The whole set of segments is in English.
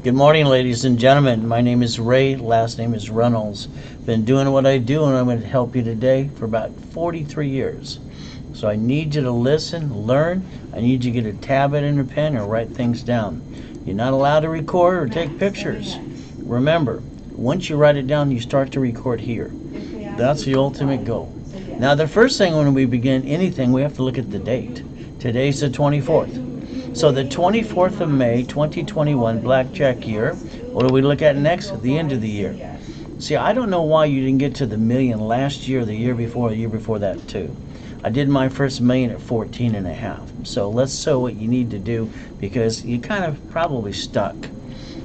Good morning, ladies and gentlemen. My name is Ray. Last name is Reynolds. Been doing what I do, and I'm going to help you today for about 43 years. So I need you to listen, learn. I need you to get a tablet and a pen and write things down. You're not allowed to record or take pictures. Remember, once you write it down, you start to record here. That's the ultimate goal. Now, the first thing when we begin anything, we have to look at the date. Today's the 24th. So the 24th of May, 2021, blackjack year. What do we look at next? At the end of the year. See, I don't know why you didn't get to the million last year, the year before that too. I did my first million at 14 and a half. So let's show what you need to do because you kind of probably stuck.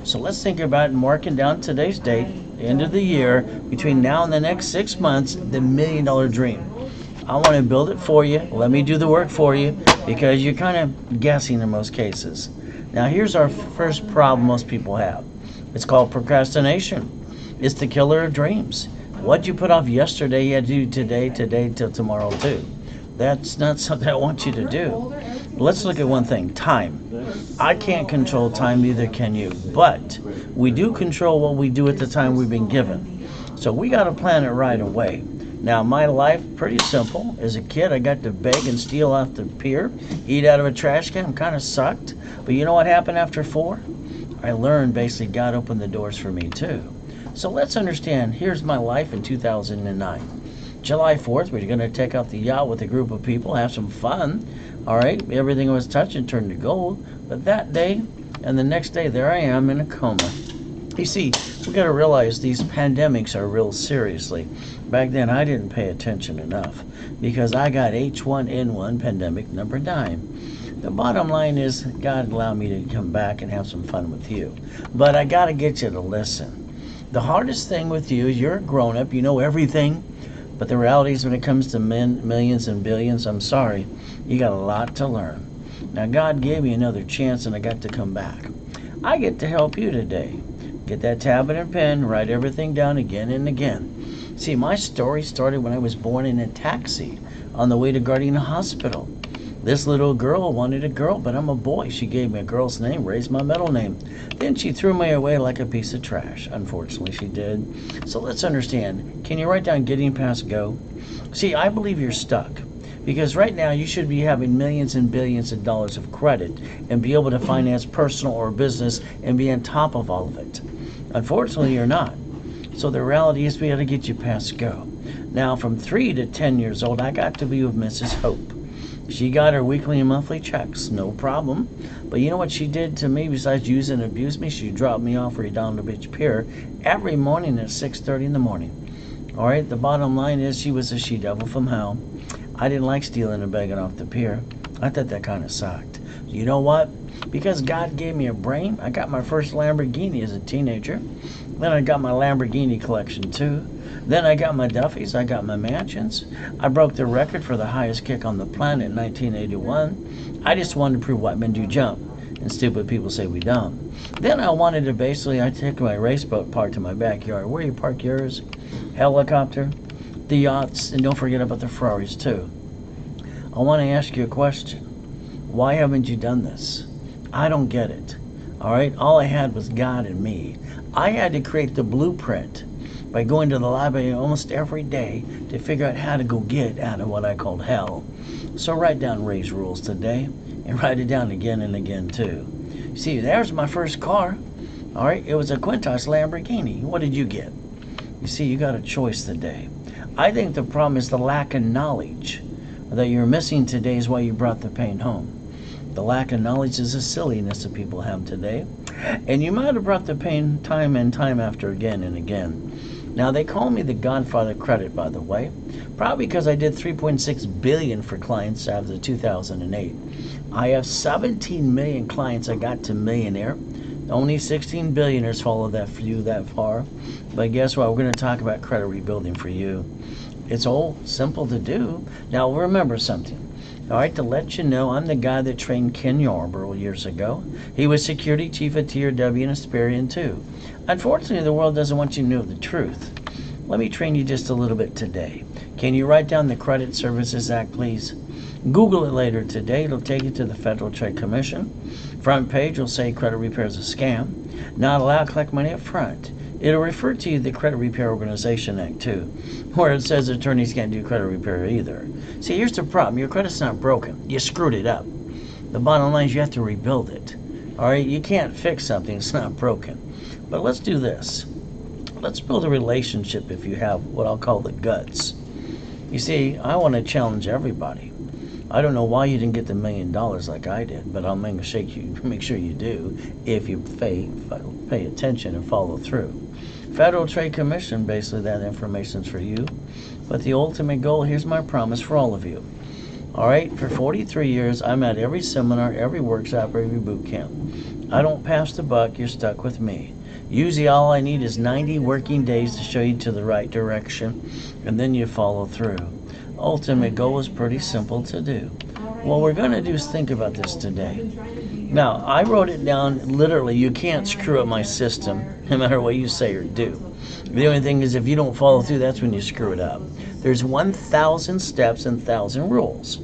So let's think about marking down today's date, end of the year, between now and the next 6 months, the $1 million dream. I want to build it for you. Let me do the work for you because you're kind of guessing in most cases. Now here's our first problem most people have. It's called procrastination. It's the killer of dreams. What you put off yesterday, you had to do today till tomorrow too. That's not something I want you to do. Let's look at one thing, time. I can't control time, neither can you. But we do control what we do at the time we've been given. So we got to plan it right away. Now, my life, pretty simple. As a kid, I got to beg and steal off the pier, eat out of a trash can. Kind of sucked. But you know what happened after 4? I learned basically God opened the doors for me too. So let's understand, here's my life in 2009. July 4th, we're going to take out the yacht with a group of people, have some fun. All right, everything I was touching turned to gold. But that day and the next day, there I am in a coma. You see, we got to realize these pandemics are real seriously. Back then, I didn't pay attention enough because I got H1N1 pandemic number 9. The bottom line is God allowed me to come back and have some fun with you. But I got to get you to listen. The hardest thing with you is you're a grown-up, you know everything. But the reality is when it comes to millions and billions, I'm sorry, you got a lot to learn. Now, God gave me another chance and I got to come back. I get to help you today. Get that tablet and pen, write everything down again and again. See, my story started when I was born in a taxi on the way to Gardena Hospital. This little girl wanted a girl, but I'm a boy. She gave me a girl's name, raised my middle name. Then she threw me away like a piece of trash. Unfortunately, she did. So let's understand. Can you write down getting past go? See, I believe you're stuck. Because right now you should be having millions and billions of dollars of credit and be able to finance personal or business and be on top of all of it. Unfortunately, you're not. So the reality is we got to get you past go. Now, from 3 to 10 years old, I got to be with Mrs. Hope. She got her weekly and monthly checks, no problem. But you know what she did to me besides use and abuse me? She dropped me off Redondo Beach Pier every morning at 6:30 in the morning. All right, the bottom line is she was a she-devil from hell. I didn't like stealing and begging off the pier. I thought that kind of sucked. You know what? Because God gave me a brain, I got my first Lamborghini as a teenager. Then I got my Lamborghini collection too. Then I got my Duffys, I got my mansions. I broke the record for the highest kick on the planet in 1981. I just wanted to prove white men do jump, and stupid people say we don't. Then I wanted to I took my race boat parked in my backyard. Where you park yours? Helicopter, the yachts, and don't forget about the Ferraris too. I want to ask you a question. Why haven't you done this? I don't get it. All right, all I had was God and me. I had to create the blueprint by going to the library almost every day to figure out how to go get out of what I called hell. So write down Ray's rules today and write it down again and again too. See, there's my first car. All right, it was a Quintas Lamborghini. What did you get? You see, you got a choice today. I think the problem is the lack of knowledge that you're missing today is why you brought the pain home. The lack of knowledge is a silliness that people have today. And you might have brought the pain time and time after again and again. Now, they call me the Godfather credit, by the way, probably because I did $3.6 billion for clients after 2008. I have 17 million clients I got to millionaire. Only 16 billionaires follow that few that far. But guess what? We're going to talk about credit rebuilding for you. It's all simple to do. Now, remember something. All right, to let you know, I'm the guy that trained Ken Yarborough years ago. He was security chief at TRW and Asperian too. Unfortunately, the world doesn't want you to know the truth. Let me train you just a little bit today. Can you write down the Credit Services Act, please? Google it later today. It'll take you to the Federal Trade Commission. Front page will say credit repair is a scam. Not allowed to collect money up front. It'll refer to the Credit Repair Organization Act too, where it says attorneys can't do credit repair either. See, here's the problem. Your credit's not broken. You screwed it up. The bottom line is you have to rebuild it. All right, you can't fix something that's not broken. But let's do this. Let's build a relationship if you have what I'll call the guts. You see, I want to challenge everybody. I don't know why you didn't get the $1 million like I did, but I'll make sure you do if you pay attention and follow through. Federal Trade Commission, basically that information's for you. But the ultimate goal, here's my promise for all of you. All right, for 43 years, I'm at every seminar, every workshop, every boot camp. I don't pass the buck, you're stuck with me. Usually all I need is 90 working days to show you to the right direction, and then you follow through. Ultimate goal is pretty simple to do. What we're going to do is think about this today. Now, I wrote it down literally. You can't screw up my system, no matter what you say or do. The only thing is if you don't follow through, that's when you screw it up. There's 1,000 steps and 1,000 rules.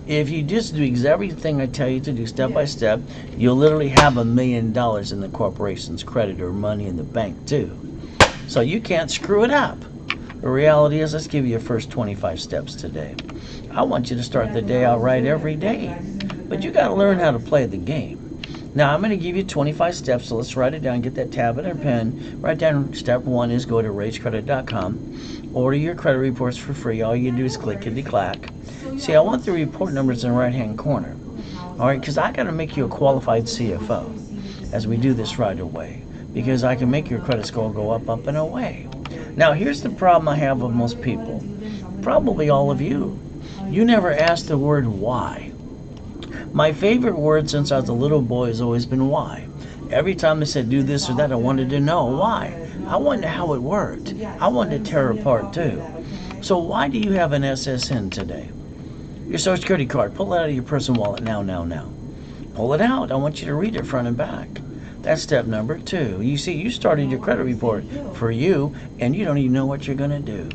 If you just do everything I tell you to do step by step, you'll literally have $1 million in the corporation's credit or money in the bank too. So you can't screw it up. The reality is, let's give you your first 25 steps today. I want you to start the day out right every day. But you got to learn how to play the game. Now, I'm going to give you 25 steps, so let's write it down. Get that tablet or pen. Write down step 1 is go to raisecredit.com. Order your credit reports for free. All you do is clickety-clack. See, I want the report numbers in the right-hand corner. All right, because I got to make you a qualified CFO as we do this right away. Because I can make your credit score go up, up, and away. Now, here's the problem I have with most people. Probably all of you. You never asked the word why. My favorite word since I was a little boy has always been why. Every time they said do this or that, I wanted to know why. I wanted how it worked. I wanted to tear it apart too. So why do you have an SSN today? Your Social Security card. Pull it out of your personal wallet now. Pull it out. I want you to read it front and back. That's step number 2. You see, you started your credit report for you, and you don't even know what you're going to do.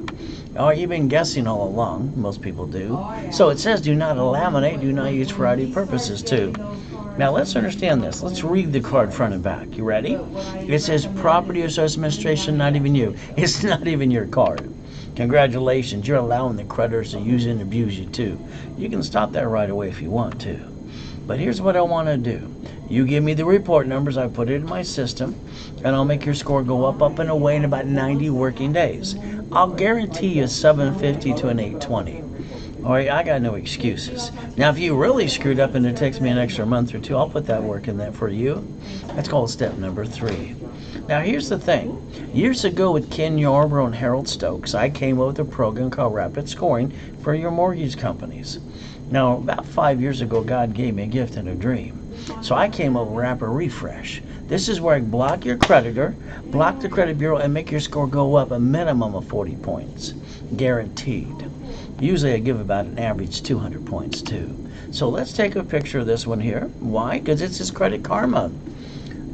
Or you've been guessing all along. Most people do. So it says do not laminate, do not use for ID purposes too. Now let's understand this. Let's read the card front and back. You ready? It says Property or Social Administration, not even you. It's not even your card. Congratulations, you're allowing the creditors to use and abuse you too. You can stop that right away if you want to. But here's what I want to do. You give me the report numbers, I put it in my system, and I'll make your score go up, up, and away in about 90 working days. I'll guarantee you 750 to an 820. All right, I got no excuses. Now, if you really screwed up and it takes me an extra month or 2, I'll put that work in there for you. That's called step number 3. Now, here's the thing. Years ago with Ken Yarbrough and Harold Stokes, I came up with a program called Rapid Scoring for your mortgage companies. Now, about 5 years ago, God gave me a gift and a dream. So I came up with Rapid Refresh. This is where I block your creditor, block the credit bureau, and make your score go up a minimum of 40 points. Guaranteed. Usually I give about an average 200 points too. So let's take a picture of this one here. Why? Because it's his Credit Karma.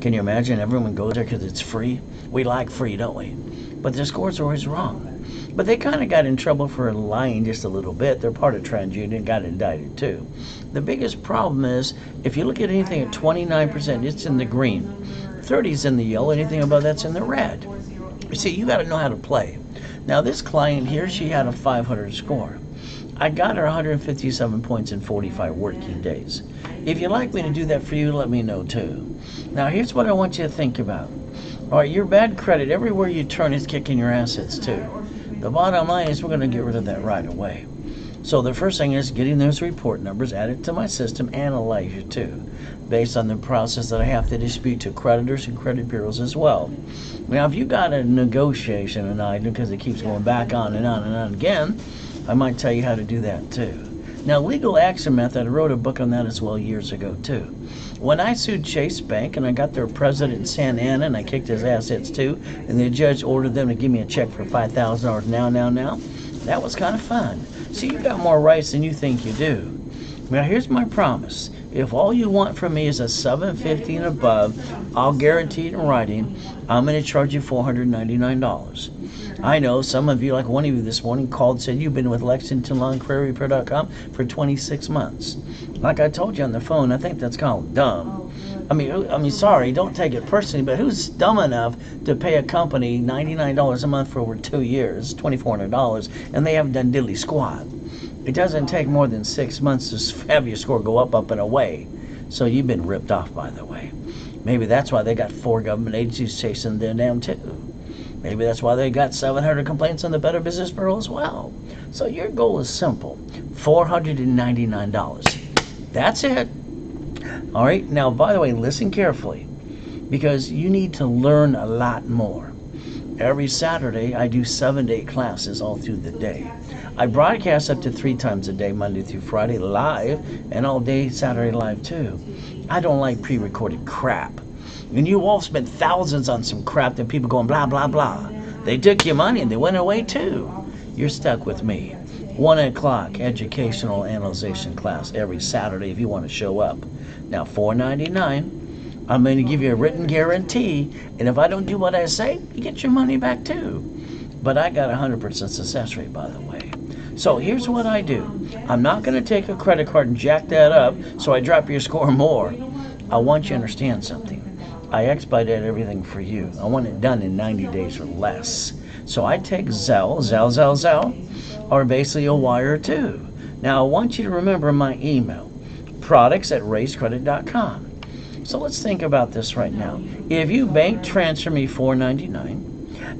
Can you imagine everyone goes there because it's free? We like free, don't we? But their scores are always wrong. But they kind of got in trouble for lying just a little bit. They're part of TransUnion and got indicted too. The biggest problem is if you look at anything at 29%, it's in the green. 30 is in the yellow. Anything above that's in the red. You see, you got to know how to play. Now this client here, she had a 500 score. I got her 157 points in 45 working days. If you'd like me to do that for you, let me know too. Now here's what I want you to think about. All right, your bad credit, everywhere you turn, is kicking your assets too. The bottom line is we're going to get rid of that right away. So the first thing is getting those report numbers added to my system, analyze it too, based on the process that I have to dispute to creditors and credit bureaus as well. Now, if you got a negotiation an item because it keeps going back on and on and on again, I might tell you how to do that too. Now, legal action method, I wrote a book on that as well years ago too. When I sued Chase Bank and I got their president in Santa Ana and I kicked his assets too, and the judge ordered them to give me a check for $5,000 now, that was kind of fun. See, you got more rights than you think you do. Now, here's my promise. If all you want from me is a 750 and above, I'll guarantee it in writing, I'm going to charge you $499. I know some of you, like one of you this morning, called and said you've been with Lexington Law and CreditRepair.com for 26 months. Like I told you on the phone, I think that's called dumb. Sorry, don't take it personally, but who's dumb enough to pay a company $99 a month for over 2 years, $2,400, and they haven't done diddly squat? It doesn't take more than 6 months to have your score go up, and away. So you've been ripped off, by the way. Maybe that's why they got 4 government agencies chasing them down too. Maybe that's why they got 700 complaints on the Better Business Bureau as well. So your goal is simple, $499. That's it. All right, now, by the way, listen carefully, because you need to learn a lot more. Every Saturday, I do 7 to 8 classes all through the day. I broadcast up to 3 times a day, Monday through Friday, live, and all day Saturday live too. I don't like pre-recorded crap. And you all spent thousands on some crap that people going blah, blah, blah. They took your money and they went away too. You're stuck with me. 1 o'clock educational analyzation class every Saturday if you want to show up. Now, $4.99. I'm going to give you a written guarantee, and if I don't do what I say, you get your money back too. But I got a 100% success rate, by the way. So here's what I do. I'm not going to take a credit card and jack that up so I drop your score more. I want you to understand something. I expedite everything for you. I want it done in 90 days or less. So I take Zelle, or basically a wire too. Now I want you to remember my email, products@raisecredit.com. So let's think about this right now. If you bank transfer me $4.99,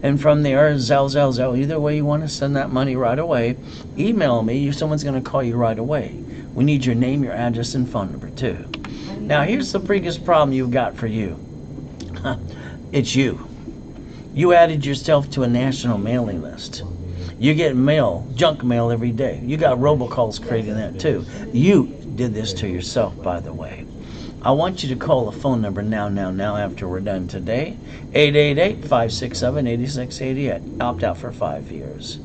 and from there, Zelle, either way you want to send that money right away, email me. Someone's going to call you right away. We need your name, your address, and phone number too. Now here's the biggest problem you've got for you. It's you. You added yourself to a national mailing list. You get mail, junk mail every day. You got robocalls creating that too. You did this to yourself, by the way. I want you to call the phone number now after we're done today. 888-567-8688. Opt out for 5 years.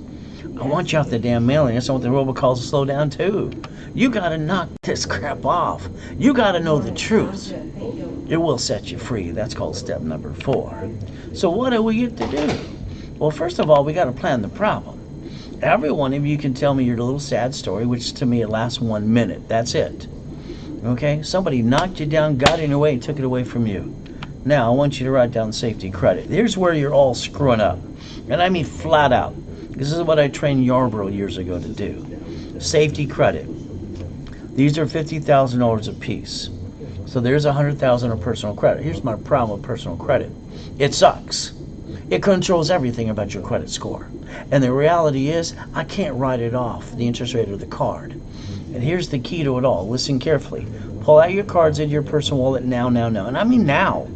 I want you off the damn mailing list. I want the robocalls to slow down too. You got to knock this crap off. You got to know the truth. It will set you free. That's called step number 4. So what do we get to do? Well, first of all, we got to plan the problem. Every one of you can tell me your little sad story, which to me it lasts 1 minute. That's it. Okay? Somebody knocked you down, got in your way, and took it away from you. Now, I want you to write down safety credit. Here's where you're all screwing up. And I mean flat out. This is what I trained Yarborough years ago to do. Safety credit. These are $50,000 a piece. So there's $100,000 of personal credit. Here's my problem with personal credit. It sucks. It controls everything about your credit score. And the reality is, I can't write it off, the interest rate of the card. And here's the key to it all. Listen carefully. Pull out your cards into your personal wallet now. And I mean now.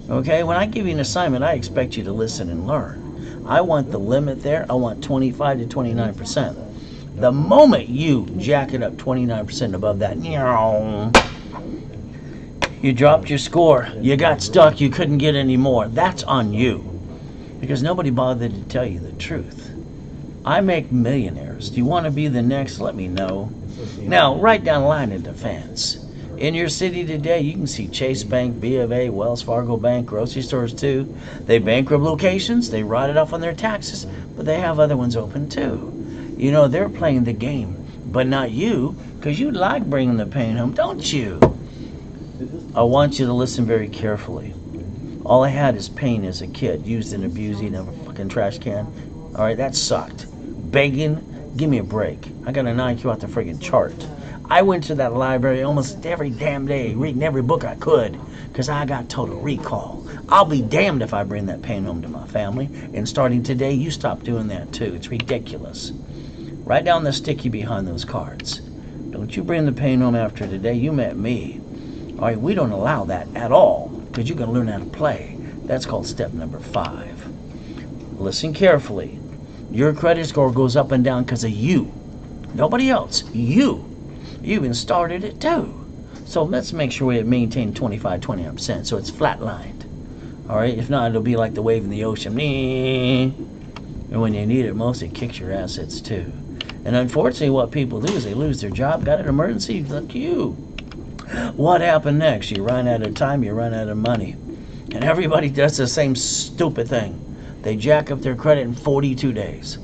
Okay? When I give you an assignment, I expect you to listen and learn. I want the limit there. I want 25 to 29%. The moment you jack it up 29% above that, you dropped your score. You got stuck. You couldn't get any more. That's on you. Because nobody bothered to tell you the truth. I make millionaires. Do you want to be the next? Let me know. Now, write down a line of defense. In your city today, you can see Chase Bank, B of A, Wells Fargo Bank, grocery stores too. They bankrupt locations. They write it off on their taxes, but they have other ones open too. You know, they're playing the game, but not you, because you like bringing the pain home, don't you? I want you to listen very carefully. All I had is pain as a kid, used and abused, in a fucking trash can. All right, that sucked. Begging, give me a break. I got an IQ out the friggin' chart. I went to that library almost every damn day, reading every book I could, because I got total recall. I'll be damned if I bring that pain home to my family. And starting today, you stop doing that too. It's ridiculous. Write down the sticky behind those cards. Don't you bring the pain home after today. You met me. All right, we don't allow that at all, because you're going to learn how to play. That's called step number 5. Listen carefully. Your credit score goes up and down because of you. Nobody else. You. You even started it too. So let's make sure we maintain 25-29% so it's flatlined. All right, if not, it'll be like the wave in the ocean. And when you need it most, it kicks your assets too. And unfortunately, what people do is they lose their job, got an emergency, like you. What happened next? You run out of time, you run out of money. And everybody does the same stupid thing. They jack up their credit in 42 days.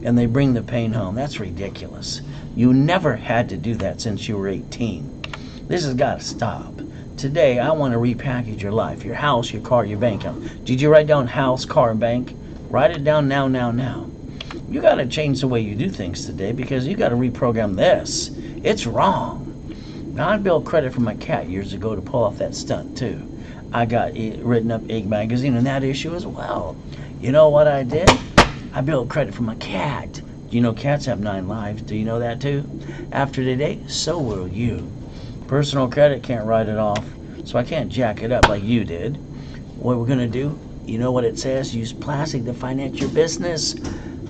And they bring the pain home. That's ridiculous. You never had to do that since you were 18. This has got to stop. Today, I want to repackage your life, your house, your car, your bank account. Did you write down house, car, and bank? Write it down now, now, now. You got to change the way you do things today because you got to reprogram this. It's wrong. Now, I built credit for my cat years ago to pull off that stunt, too. I got written up Egg Magazine on that issue as well. You know what I did? I built credit for my cat. You know cats have 9 lives. Do you know that, too? After today, so will you. Personal credit can't write it off, so I can't jack it up like you did. What we're going to do, you know what it says? Use plastic to finance your business.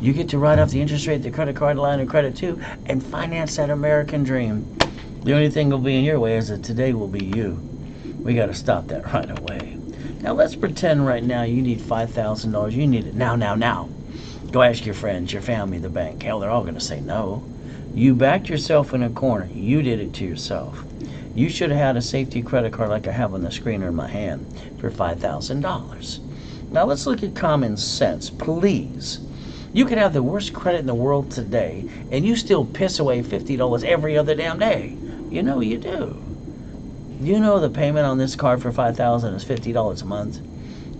You get to write off the interest rate, the credit card line of credit too, and finance that American dream. The only thing will be in your way is that today will be you. We got to stop that right away. Now let's pretend right now you need $5,000. You need it now, now, now. Go ask your friends, your family, the bank. Hell, they're all going to say no. You backed yourself in a corner. You did it to yourself. You should have had a safety credit card like I have on the screen or in my hand for $5,000. Now let's look at common sense, please. You could have the worst credit in the world today, and you still piss away $50 every other damn day. You know you do. You know the payment on this card for $5,000 is $50 a month.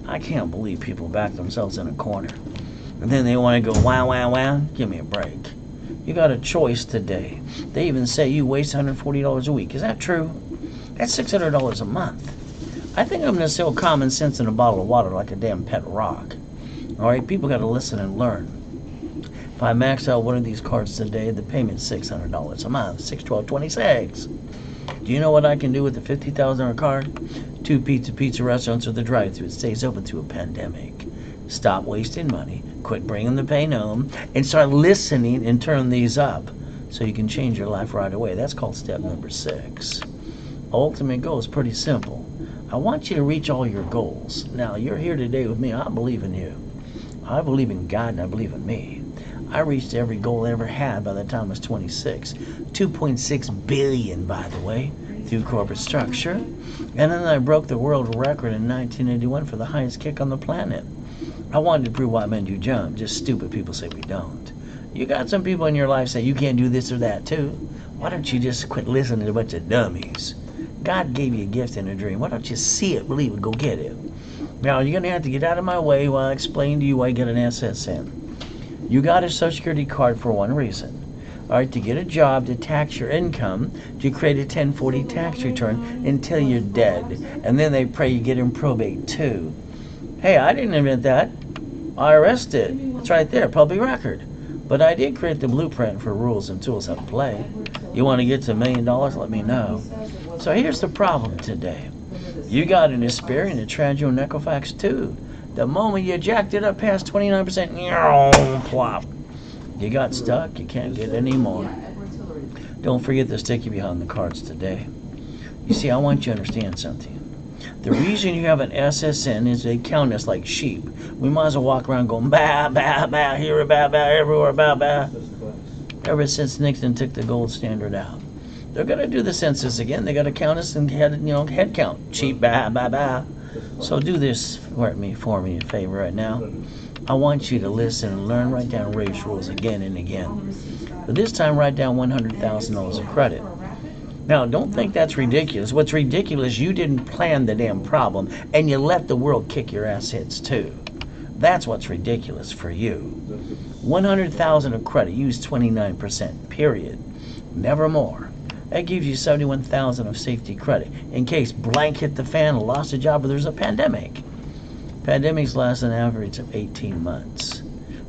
I can't believe people back themselves in a corner. And then they want to go, wow, wow, wow. Give me a break. You got a choice today. They even say you waste $140 a week. Is that true? That's $600 a month. I think I'm going to sell common sense in a bottle of water like a damn pet rock. All right, people got to listen and learn. If I max out one of these cards today, the payment's $600 a month, $612.26. Do you know what I can do with a $50,000 card? 2 pizza restaurants with a drive-thru. It stays open through a pandemic. Stop wasting money, quit bringing the pain home, and start listening and turn these up so you can change your life right away. That's called step number 6. Ultimate goal is pretty simple. I want you to reach all your goals. Now, you're here today with me. I believe in you. I believe in God and I believe in me. I reached every goal I ever had by the time I was 26. 2.6 billion, by the way, through corporate structure. And then I broke the world record in 1981 for the highest kick on the planet. I wanted to prove why men do jump. Just stupid people say we don't. You got some people in your life say you can't do this or that too. Why don't you just quit listening to a bunch of dummies? God gave you a gift and a dream. Why don't you see it, believe it, go get it? Now, you're going to have to get out of my way while I explain to you why you get an SSN. You got a Social Security card for one reason. All right, to get a job, to tax your income, to create a 1040 tax return until you're dead. And then they pray you get in probate too. Hey, I didn't invent that. IRS did. It's right there, public record. But I did create the blueprint for rules and tools how to play. You want to get to $1 million? Let me know. So here's the problem today. You got an Aspire and a Tragio and Equifax too. The moment you jacked it up past 29%, plop. You got stuck. You can't get any more. Don't forget the sticky behind the cards today. You see, I want you to understand something. The reason you have an SSN is they count us like sheep. We might as well walk around going, bah, bah, bah, here, bah, bah, everywhere, bah, bah. Ever since Nixon took the gold standard out. They're going to do the census again. They got to count us and head count. Sheep, bah, bah, bah. So do this for me a favor right now. I want you to listen and learn, write down Ray's rules again and again. But this time, write down $100,000 of credit. Now, don't think that's ridiculous. What's ridiculous, you didn't plan the damn problem, and you let the world kick your assets too. That's what's ridiculous for you. $100,000 of credit, use 29%, period. Never more. That gives you $71,000 of safety credit in case blank hit the fan, lost a job, or there's a pandemic. Pandemics last an average of 18 months.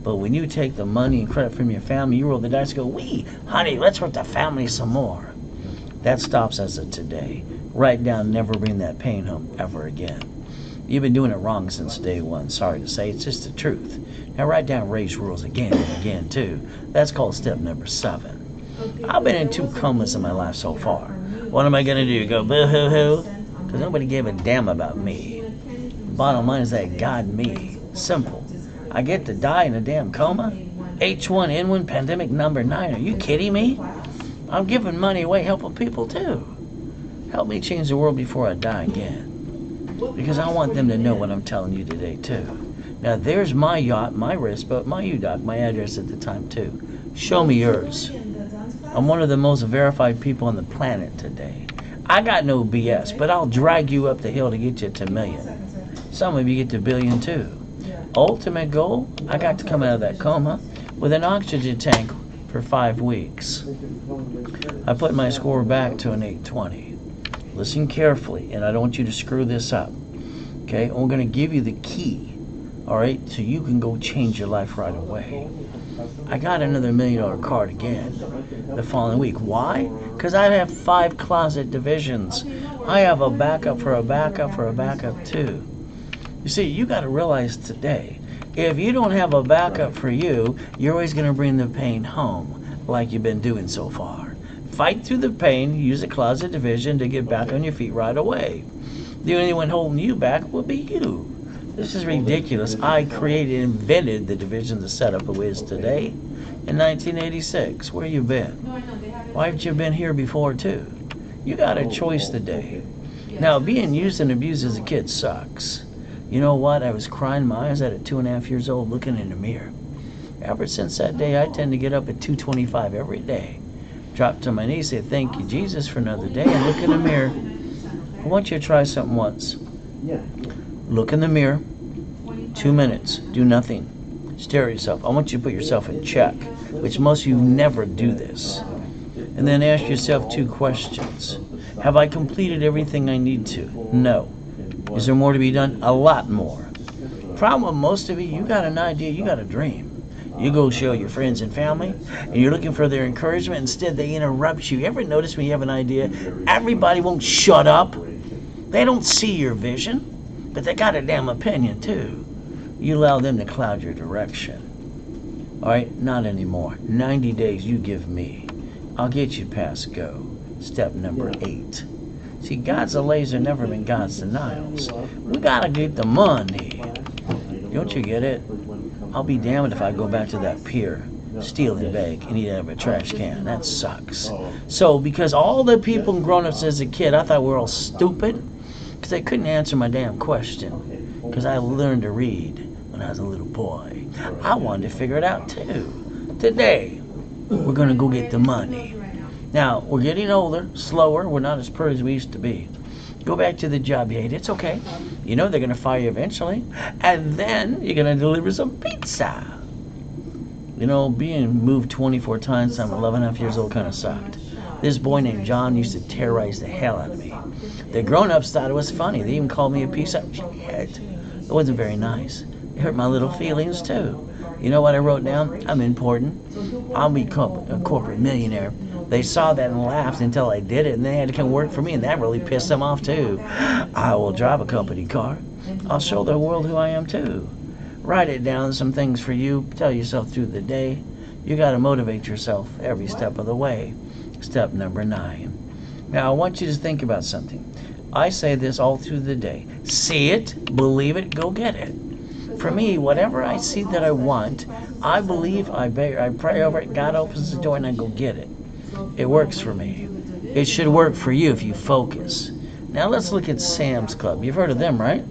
But when you take the money and credit from your family, you roll the dice and go, wee, honey, let's hurt the family some more. That stops as of today. Write down, never bring that pain home ever again. You've been doing it wrong since day one. Sorry to say, it's just the truth. Now write down Ray's rules again and again too. That's called step number 7. I've been in 2 comas in my life so far. What am I going to do? Go boo-hoo-hoo? Because nobody gave a damn about me. Bottom line is that God me. Simple. I get to die in a damn coma? H1N1 pandemic number 9. Are you kidding me? I'm giving money away, helping people too. Help me change the world before I die again. Because I want them to know what I'm telling you today too. Now there's my yacht, my wrist, but my UDOC, my address at the time too. Show me yours. I'm one of the most verified people on the planet today. I got no BS, but I'll drag you up the hill to get you to a million. Some of you get to billion too. Ultimate goal, I got to come out of that coma with an oxygen tank for 5 weeks. I put my score back to an 820. Listen carefully, and I don't want you to screw this up. Okay, I'm going to give you the key, all right, so you can go change your life right away. I got another $1 million card again the following week. Why? Because I have 5 closet divisions. I have a backup for a backup for a backup too. You see, you got to realize today, if you don't have a backup for you, you're always going to bring the pain home like you've been doing so far. Fight through the pain, use a closet division to get back on your feet right away. The only one holding you back will be you. This is ridiculous. I created and invented the division the setup it is today in 1986. Where you been? Why haven't you been here before too? You got a choice today. Now, being used and abused as a kid sucks. You know what? I was crying my eyes out at 2.5 years old looking in the mirror. Ever since that day, I tend to get up at 2:25 every day. Drop to my knees, say, thank you, Jesus, for another day, and look in the mirror. I want you to try something once. Look in the mirror, 2 minutes, do nothing. Stare at yourself. I want you to put yourself in check, which most of you never do this. And then ask yourself 2 questions. Have I completed everything I need to? No. Is there more to be done? A lot more. Problem with most of you got an idea, you got a dream. You go show your friends and family, and you're looking for their encouragement. Instead, they interrupt you. You ever notice when you have an idea, everybody won't shut up? They don't see your vision, but they got a damn opinion too. You allow them to cloud your direction. All right, not anymore. 90 days you give me. I'll get you past go. Step number 8. See, God's delays have never been God's denials. We gotta get the money. Don't you get it? I'll be damned if I go back to that pier, steal and beg, and eat out of a trash can. That sucks. So, because all the people and grown-ups as a kid, I thought we were all stupid, because they couldn't answer my damn question. Because I learned to read when I was a little boy. I wanted to figure it out too. Today, we're gonna go get the money. Now, we're getting older, slower, we're not as pretty as we used to be. Go back to the job you hate, it's okay. You know they're going to fire you eventually. And then you're going to deliver some pizza. You know, being moved 24 times, I'm 11.5 years old, kind of sucked. This boy named John used to terrorize the hell out of me. The grown-ups thought it was funny. They even called me a piece of shit. It wasn't very nice. It hurt my little feelings too. You know what I wrote down? I'm important. I'll be a corporate millionaire. They saw that and laughed until I did it, and they had to come work for me, and that really pissed them off too. I will drive a company car. I'll show the world who I am too. Write it down, some things for you. Tell yourself through the day. You got to motivate yourself every step of the way. Step number 9. Now, I want you to think about something. I say this all through the day. See it, believe it, go get it. For me, whatever I see that I want, I believe, I pray over it, God opens the door, and I go get it. It works for me. It should work for you if you focus. Now let's look at Sam's Club. You've heard of them, right?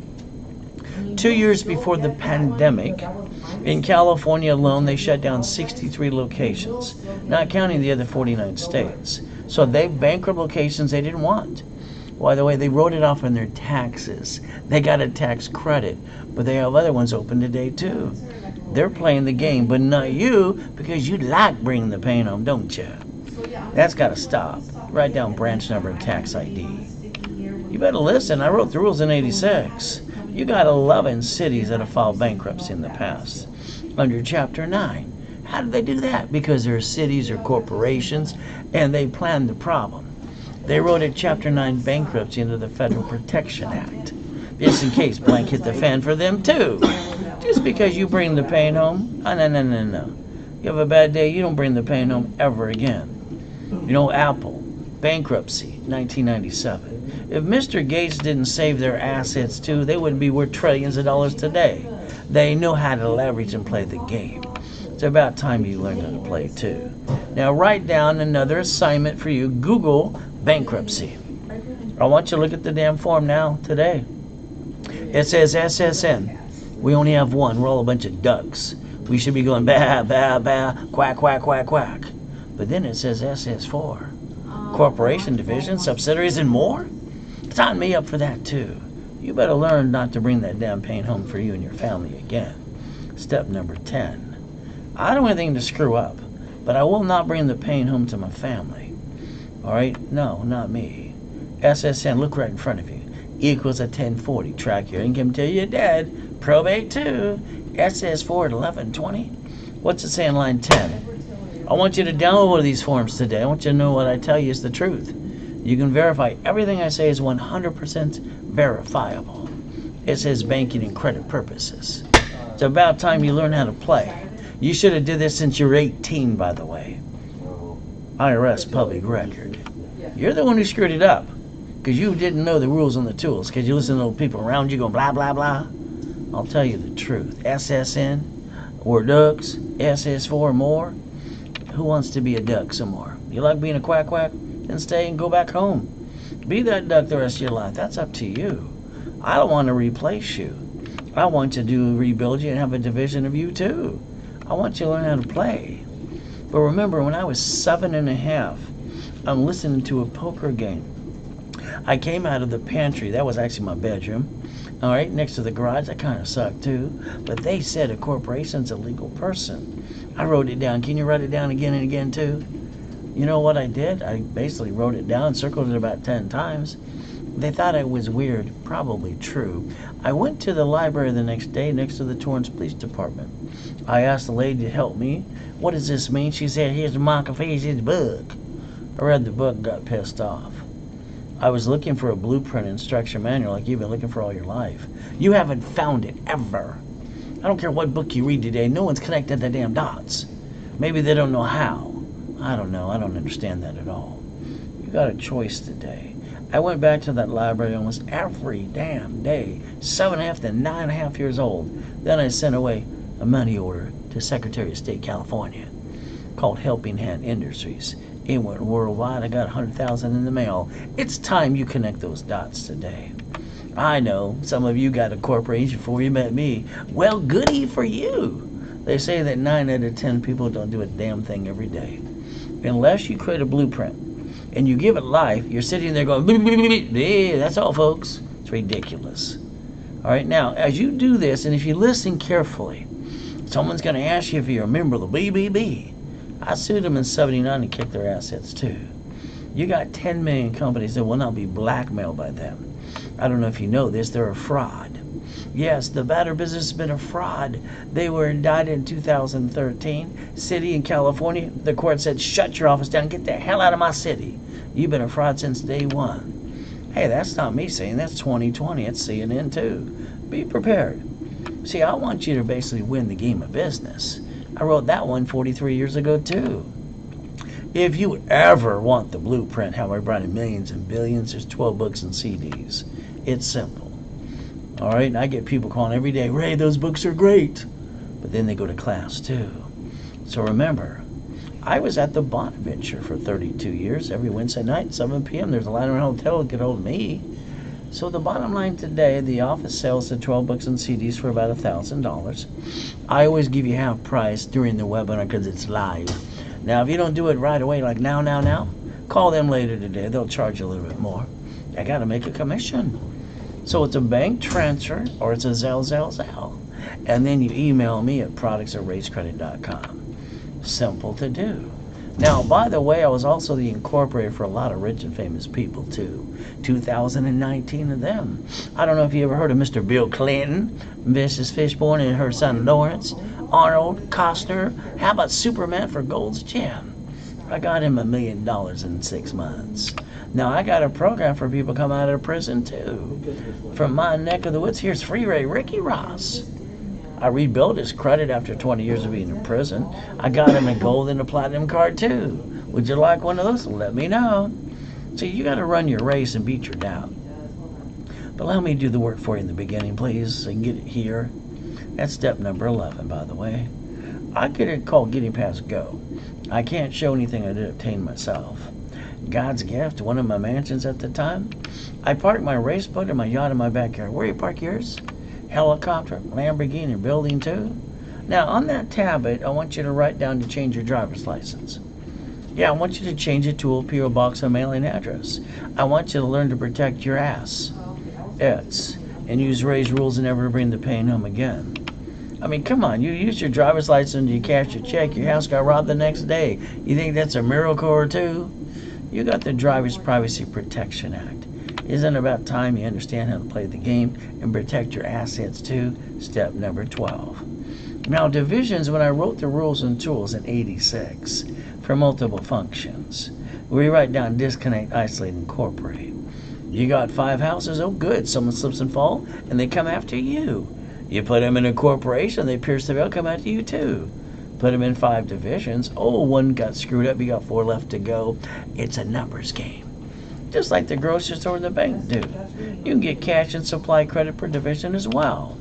2 years before the pandemic, in California alone, they shut down 63 locations, not counting the other 49 states. So they bankrupt locations they didn't want. By the way, they wrote it off on their taxes. They got a tax credit, but they have other ones open today too. They're playing the game, but not you, because you like bringing the pain home, don't you? That's got to stop. Write down branch number and tax ID. You better listen. I wrote the rules in 86. You got 11 cities that have filed bankruptcy in the past under Chapter 9. How did they do that? Because they're cities or corporations, and they planned the problem. They wrote a Chapter 9 bankruptcy into the Federal Protection Act, just in case blank hit the fan for them too. Just because you bring the pain home, no. You have a bad day, you don't bring the pain home ever again. You know, Apple, bankruptcy, 1997. If Mr. Gates didn't save their assets too, they wouldn't be worth trillions of dollars today. They know how to leverage and play the game. It's about time you learn how to play too. Now write down another assignment for you. Google bankruptcy. I want you to look at the damn form now, today. It says SSN. We only have one. We're all a bunch of ducks. We should be going ba, ba, ba, quack, quack, quack, quack. But then it says SS4. corporation, division, subsidiaries, and more? Sign me up for that too. You better learn not to bring that damn pain home for you and your family again. Step number 10. I don't want anything to screw up, but I will not bring the pain home to my family. Alright? No, not me. SSN, look right in front of you. Equals a 1040. Track your income till you're dead. Probate 2. SS4 at 1120. What's it say in line 10? I want you to download one of these forms today. I want you to know what I tell you is the truth. You can verify everything I say is 100% verifiable. It says banking and credit purposes. It's about time you learn how to play. You should have did this since you were 18, by the way. IRS public record. You're the one who screwed it up because you didn't know the rules and the tools because you listen to people around you going blah, blah, blah. I'll tell you the truth. SSN or ducks, SS4 or more. Who wants to be a duck some more? You like being a quack quack? Then stay and go back home. Be that duck the rest of your life. That's up to you. I don't want to replace you. I want to rebuild you and have a division of you too. I want you to learn how to play. But remember, when I was 7.5, I'm listening to a poker game. I came out of the pantry. That was actually my bedroom. All right, next to the garage. That kind of sucked too. But they said a corporation's a legal person. I wrote it down. Can you write it down again and again too? You know what I did? I basically wrote it down, circled it about 10 times. They thought it was weird. Probably true. I went to the library the next day next to the Torrance Police Department. I asked the lady to help me. What does this mean? She said, here's the Montefiore book. I read the book and got pissed off. I was looking for a blueprint instruction manual like you've been looking for all your life. You haven't found it, ever. I don't care what book you read today. No one's connected the damn dots. Maybe they don't know how. I don't know. I don't understand that at all. You got a choice today. I went back to that library almost every damn day, 7.5 to 9.5 years old. Then I sent away a money order to Secretary of State, California, called Helping Hand Industries. It went worldwide. I got 100,000 in the mail. It's time you connect those dots today. I know some of you got a corporation before you met me. Well, goody for you. They say that 9 out of 10 people don't do a damn thing every day. Unless you create a blueprint and you give it life, you're sitting there going, yeah, that's all, folks. It's ridiculous. All right, now, as you do this, and if you listen carefully, someone's going to ask you if you're a member of the BBB. I sued them in 79 and kicked their assets, too. You got 10 million companies that will not be blackmailed by them. I don't know if you know this, they're a fraud. Yes, the batter business has been a fraud. They were indicted in 2013. City in California, the court said, shut your office down, get the hell out of my city. You've been a fraud since day one. Hey, that's not me saying, that's 2020, it's CNN too. Be prepared. See, I want you to basically win the game of business. I wrote that one 43 years ago too. If you ever want the blueprint, how I brought in millions and billions, there's 12 books and CDs. It's simple. All right, and I get people calling every day, Ray, those books are great. But then they go to class too. So remember, I was at the Bonaventure for 32 years. Every Wednesday night, 7 p.m., there's a line around the hotel to get hold of me. So the bottom line today, the office sells the 12 books and CDs for about $1,000. I always give you half price during the webinar because it's live. Now, if you don't do it right away, like now, call them later today. They'll charge you a little bit more. I got to make a commission. So it's a bank transfer or it's a Zelle. And then you email me at products@racecredit.com. Simple to do. Now, by the way, I was also the incorporator for a lot of rich and famous people, too. 2019 of them. I don't know if you ever heard of Mr. Bill Clinton, Mrs. Fishburne and her son Lawrence, Arnold, Costner. How about Superman for Gold's Gym? I got him $1 million in 6 months. Now, I got a program for people coming out of prison, too. From my neck of the woods, here's Free Ray, Ricky Ross. I rebuilt his credit after 20 years of being in prison. I got him a gold and a platinum card, too. Would you like one of those? Let me know. See, you got to run your race and beat your doubt. But allow me to do the work for you in the beginning, please, so you can get it here. That's step number 11, by the way. I get it called getting past go. I can't show anything I did obtain myself. God's gift, one of my mansions at the time. I parked my race boat and my yacht in my backyard. Where you park yours? Helicopter, Lamborghini, building too. Now, on that tablet, I want you to write down to change your driver's license. Yeah, I want you to change it to a P.O. box and mailing address. I want you to learn to protect your ass. It's and use Ray's rules and never bring the pain home again. I mean, come on, you used your driver's license, you cashed your check, your house got robbed the next day. You think that's a miracle or two? You got the Driver's Privacy Protection Act. Isn't it about time you understand how to play the game and protect your assets too? Step number 12. Now, divisions, when I wrote the rules and tools in 86 for multiple functions, we write down disconnect, isolate, incorporate. You got 5 houses, oh good, someone slips and falls, and they come after you. You put them in a corporation, they pierce the veil, come after you too. Put them in 5 divisions, oh, one got screwed up, you got 4 left to go. It's a numbers game. Just like the grocery store and the bank do. You can get cash and supply credit per division as well.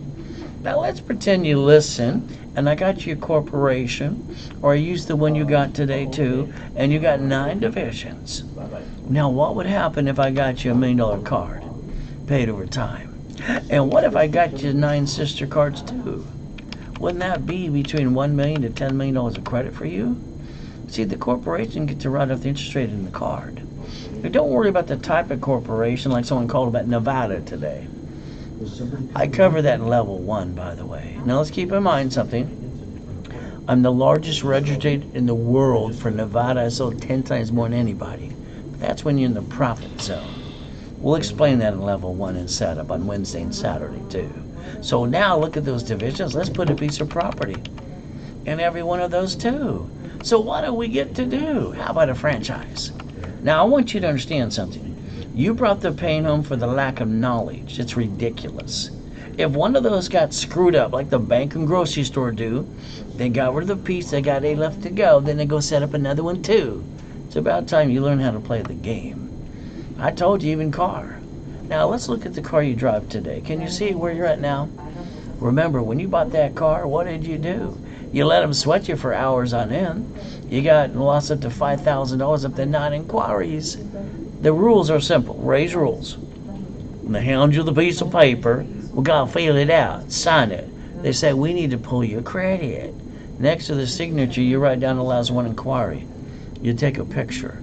Now let's pretend you listen, and I got you a corporation, or I used the one you got today too, and you got 9 divisions. Now what would happen if I got you $1 million card, paid over time? And what if I got you 9 sister cards too? Wouldn't that be between $1 million to $10 million of credit for you? See, the corporation gets to write off the interest rate in the card. Now, don't worry about the type of corporation, like someone called about Nevada today. I cover that in level 1, by the way. Now let's keep in mind something. I'm the largest registered in the world for Nevada. I sold 10 times more than anybody. That's when you're in the profit zone. We'll explain that in level 1 and setup on Wednesday and Saturday too. So now look at those divisions. Let's put a piece of property in every one of those too. So what do we get to do? How about a franchise? Now I want you to understand something. You brought the pain home for the lack of knowledge. It's ridiculous. If one of those got screwed up like the bank and grocery store do, they got rid of the piece, they got 8 left to go, then they go set up another one too. It's about time you learn how to play the game. I told you, even car. Now let's look at the car you drive today. Can you see where you're at now? Remember, when you bought that car, what did you do? You let them sweat you for hours on end. You got lost up to $5,000 if they're not inquiries. The rules are simple. Ray's rules. When they hand you the piece of paper, we gotta fill it out, sign it. They say we need to pull your credit. Next to the signature, you write down allows 1 inquiry. You take a picture.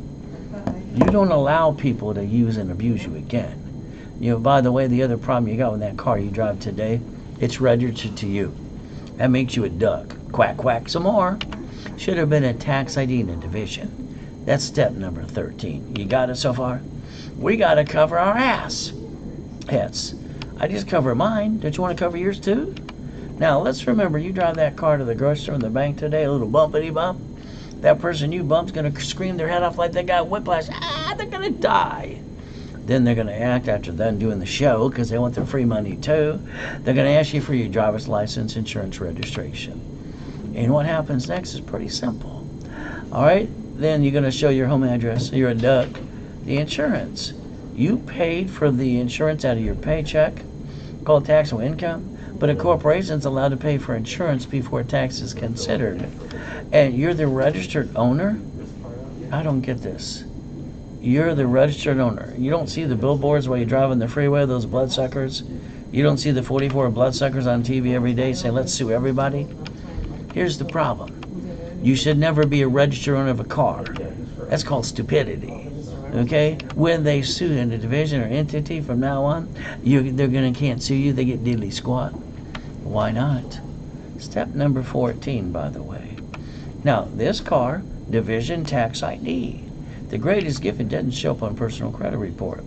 You don't allow people to use and abuse you again. You know, by the way, the other problem you got with that car you drive today, it's registered to you. That makes you a duck. Quack, quack, some more. Should have been a tax ID in a division. That's step number 13. You got it so far? We got to cover our ass. Yes. I just cover mine. Don't you want to cover yours too? Now, let's remember, you drive that car to the grocery store and the bank today, a little bumpity bump. That person you bump's going to scream their head off like they got whiplash. Ah, they're going to die. Then they're going to act after them doing the show because they want their free money too. They're going to ask you for your driver's license, insurance, registration. And what happens next is pretty simple. All right? Then you're going to show your home address. You're a duck. The insurance. You paid for the insurance out of your paycheck, called taxable income, but a corporation's allowed to pay for insurance before tax is considered. And you're the registered owner? I don't get this. You're the registered owner. You don't see the billboards while you drive on the freeway, those bloodsuckers? You don't see the 44 bloodsuckers on TV every day saying, let's sue everybody? Here's the problem. You should never be a registered owner of a car. That's called stupidity. Okay? When they sue in a division or entity from now on, can't sue you. They get diddly squat. Why not? Step number 14, by the way. Now, this car, division tax ID. The greatest gift, it doesn't show up on personal credit report.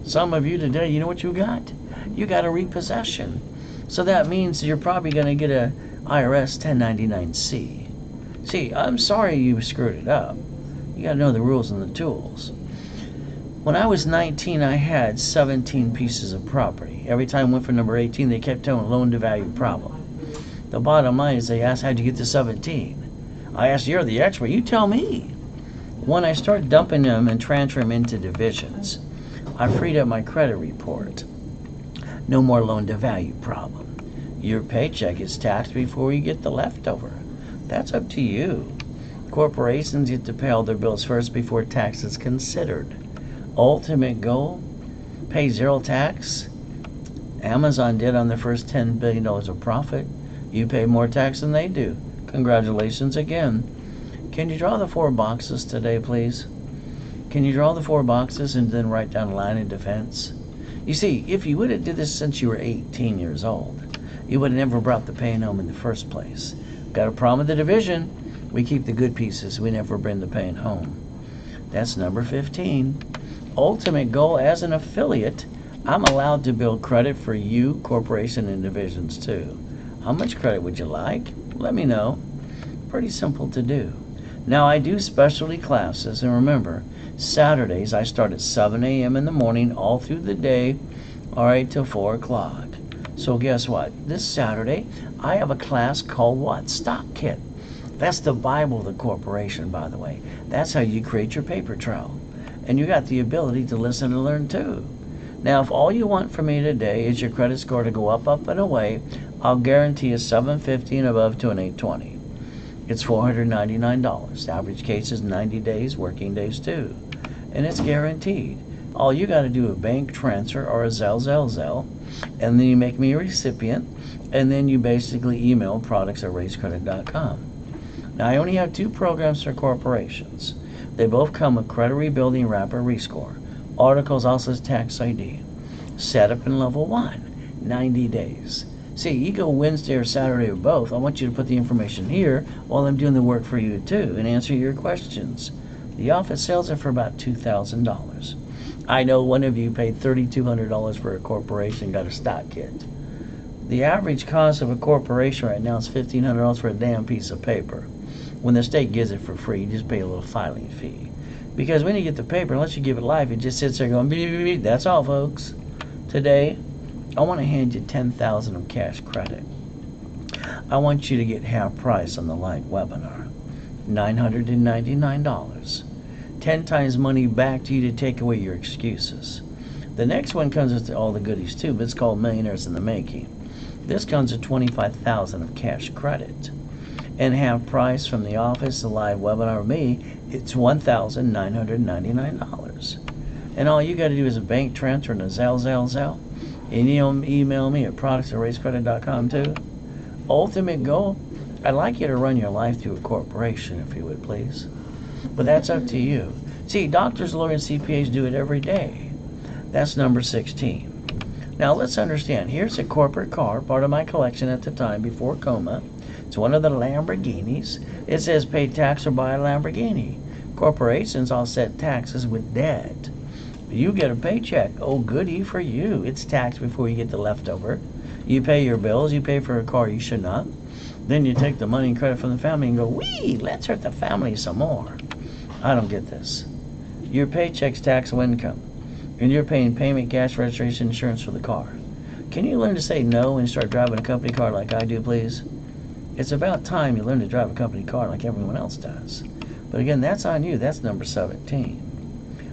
Some of you today, you know what you got? You got a repossession. So that means you're probably going to get a IRS 1099-C. See, I'm sorry you screwed it up. You got to know the rules and the tools. When I was 19, I had 17 pieces of property. Every time I went for number 18, they kept telling loan-to-value problem. The bottom line is they asked, how'd you get to 17? I asked, you're the expert, you tell me. When I start dumping them and transferring them into divisions, I freed up my credit report. No more loan-to-value problem. Your paycheck is taxed before you get the leftover. That's up to you. Corporations get to pay all their bills first before tax is considered. Ultimate goal, pay 0 tax. Amazon did on their first $10 billion of profit. You pay more tax than they do. Congratulations again. Can you draw the 4 boxes today, please? Can you draw the 4 boxes and then write down a line of defense? You see, if you would have did this since you were 18 years old, you would have never brought the pain home in the first place. Got a problem with the division? We keep the good pieces. We never bring the pain home. That's number 15. Ultimate goal as an affiliate, I'm allowed to build credit for you, corporation, and divisions too. How much credit would you like? Let me know. Pretty simple to do. Now I do specialty classes, and remember, Saturdays I start at 7 a.m. in the morning all through the day, all right, till 4 o'clock. So guess what? This Saturday I have a class called what? Stock Kit. That's the Bible of the corporation, by the way. That's how you create your paper trail. And you got the ability to listen and learn too. Now, if all you want from me today is your credit score to go up, up, and away, I'll guarantee a 750 and above to an 820. It's $499. Average case is 90 days, working days too. And it's guaranteed. All you got to do is a bank transfer or a Zelle, and then you make me a recipient, and then you basically email products@raisecredit.com. Now, I only have 2 programs for corporations. They both come with credit rebuilding, wrapper, rescore. Articles also says tax ID. Setup in level 1, 90 days. See, you go Wednesday or Saturday or both. I want you to put the information here while I'm doing the work for you too and answer your questions. The office sells it for about $2,000. I know one of you paid $3,200 for a corporation, got a stock kit. The average cost of a corporation right now is $1,500 for a damn piece of paper. When the state gives it for free, you just pay a little filing fee. Because when you get the paper, unless you give it life, it just sits there going beep, beep, beep. That's all, folks. Today, I want to hand you $10,000 of cash credit. I want you to get half price on the live webinar, $999. 10 times money back to you to take away your excuses. The next one comes with all the goodies too, but it's called Millionaires in the Making. This comes with $25,000 of cash credit. And half price from the office, the live webinar with me, it's $1,999. And all you got to do is a bank transfer and a Zelle. And you email me at products@raisecredit.com too. Ultimate goal, I'd like you to run your life through a corporation, if you would please. But that's up to you. See, doctors, lawyers, CPAs do it every day. That's number 16. Now let's understand, here's a corporate car, part of my collection at the time before coma. It's one of the Lamborghinis. It says pay tax or buy a Lamborghini. Corporations offset taxes with debt. You get a paycheck. Oh, goody for you. It's taxed before you get the leftover. You pay your bills. You pay for a car you should not. Then you take the money and credit from the family and go, wee, let's hurt the family some more. I don't get this. Your paycheck's taxable income, and you're paying payment, gas, registration, insurance for the car. Can you learn to say no and start driving a company car like I do, please? It's about time you learn to drive a company car like everyone else does. But again, that's on you. That's number 17.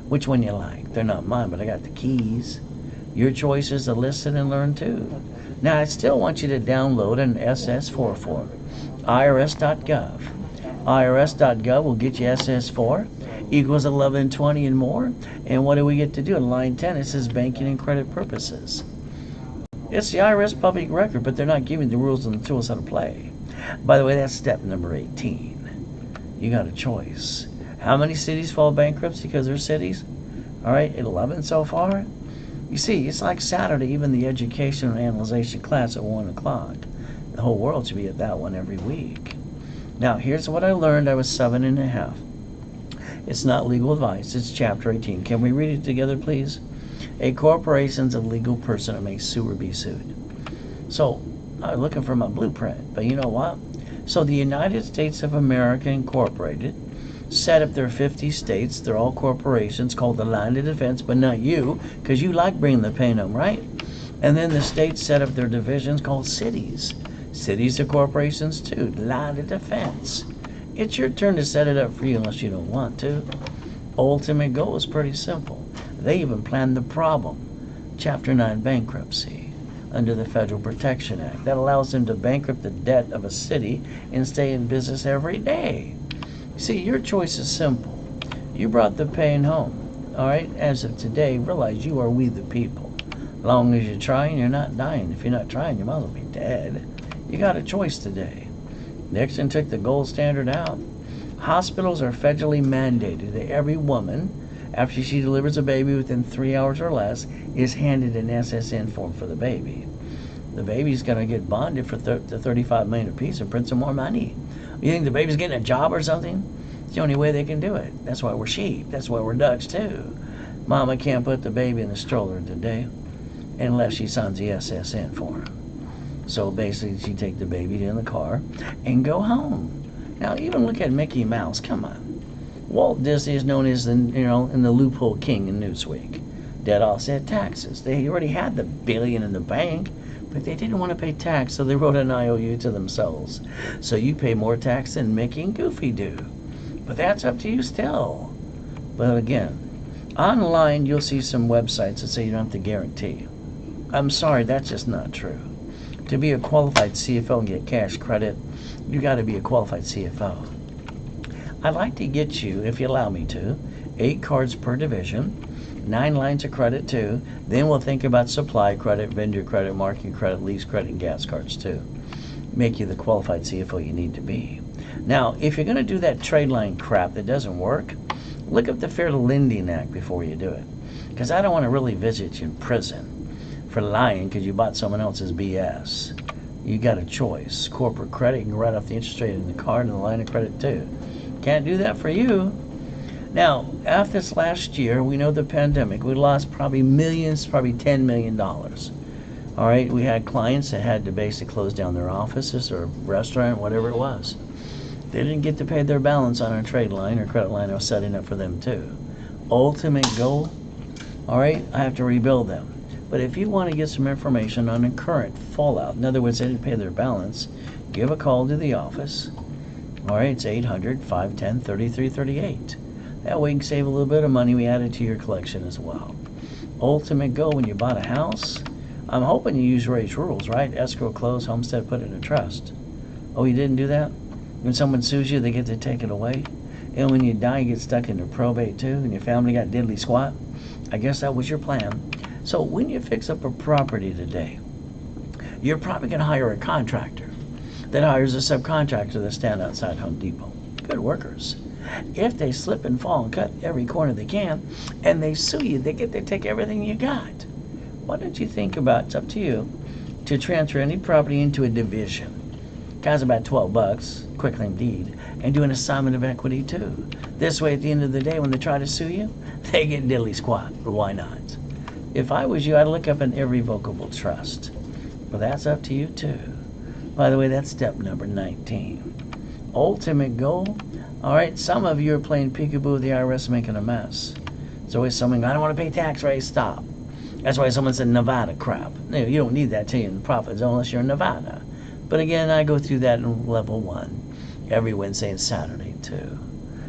Which one you like? They're not mine, but I got the keys. Your choice is to listen and learn too. Now, I still want you to download an SS4 form, irs.gov. irs.gov will get you SS4 equals 1120 and more. And what do we get to do? In line 10, it says banking and credit purposes. It's the IRS public record, but they're not giving the rules and the tools how to play. By the way, that's step number 18. You got a choice. How many cities fall bankruptcy because they're cities? All right, 11 so far. You see, it's like Saturday, even the education and analyzation class at 1 o'clock. The whole world should be at that one every week. Now, here's what I learned. I was 7.5. It's not legal advice. It's chapter 18. Can we read it together, please? A corporation's a legal person that may sue or be sued. So, I'm looking for my blueprint. But you know what? So, the United States of America Incorporated set up their 50 states. They're all corporations called the line of defense, but not you, because you like bringing the pain home, right? And then the states set up their divisions called cities. Cities are corporations too, line of defense. It's your turn to set it up for you unless you don't want to. Ultimate goal is pretty simple. They even planned the problem. Chapter 9 bankruptcy under the Federal Protection Act. That allows them to bankrupt the debt of a city and stay in business every day. See, your choice is simple. You brought the pain home. All right, as of today, realize you are we the people. As long as you're trying, you're not dying. If you're not trying, you might as well be dead. You got a choice today. Nixon took the gold standard out. Hospitals are federally mandated that every woman, after she delivers a baby within 3 hours or less, is handed an SSN form for the baby. The baby's going to get bonded for $35 million apiece and print some more money. You think the baby's getting a job or something? It's the only way they can do it. That's why we're sheep. That's why we're ducks too. Mama can't put the baby in the stroller today unless she signs the SSN form. So basically, she take the baby in the car and go home. Now, even look at Mickey Mouse. Come on. Walt Disney is known as in the loophole king in Newsweek. Dead offset taxes. They already had the billion in the bank, but they didn't want to pay tax, so they wrote an IOU to themselves. So you pay more tax than Mickey and Goofy do. But that's up to you still. But again, online you'll see some websites that say you don't have to guarantee. I'm sorry, that's just not true. To be a qualified CFO and get cash credit, you got to be a qualified CFO. I'd like to get you, if you allow me to, 8 cards per division, 9 lines of credit too. Then we'll think about supply credit, vendor credit, marketing credit, lease credit, and gas cards too. Make you the qualified CFO you need to be. Now, if you're going to do that trade line crap that doesn't work, look up the Fair Lending Act before you do it. Because I don't want to really visit you in prison for lying because you bought someone else's BS. You got a choice. Corporate credit, you can write off the interest rate in the card and the line of credit too. Can't do that for you. Now, after this last year, we know the pandemic, we lost probably millions, probably $10 million. All right, we had clients that had to basically close down their offices or restaurant, whatever it was. They didn't get to pay their balance on our trade line or credit line I was setting up for them too. Ultimate goal, all right, I have to rebuild them. But if you want to get some information on the current fallout, in other words, they didn't pay their balance, give a call to the office. All right, it's 800-510-3338. That way you can save a little bit of money. We add it to your collection as well. Ultimate goal when you bought a house, I'm hoping you use Ray's rules, right? Escrow, close, homestead, put it in a trust. Oh, you didn't do that? When someone sues you, they get to take it away. And when you die, you get stuck into probate too, and your family got diddly squat. I guess that was your plan. So when you fix up a property today, you're probably going to hire a contractor that hires a subcontractor that stand outside Home Depot. Good workers. If they slip and fall and cut every corner they can, and they sue you, they get to take everything you got. Why don't you think about, it's up to you, to transfer any property into a division. Costs about $12, quitclaim deed, and do an assignment of equity too. This way, at the end of the day, when they try to sue you, they get diddly squat. Why not? If I was you, I'd look up an irrevocable trust. But that's up to you too. By the way, that's step number 19. Ultimate goal. All right, some of you are playing peekaboo with the IRS making a mess. It's always something, I don't want to pay tax rates, stop. That's why someone said Nevada crap. You don't need that till you're in the profit zone unless you're in Nevada. But again, I go through that in level 1 every Wednesday and Saturday too.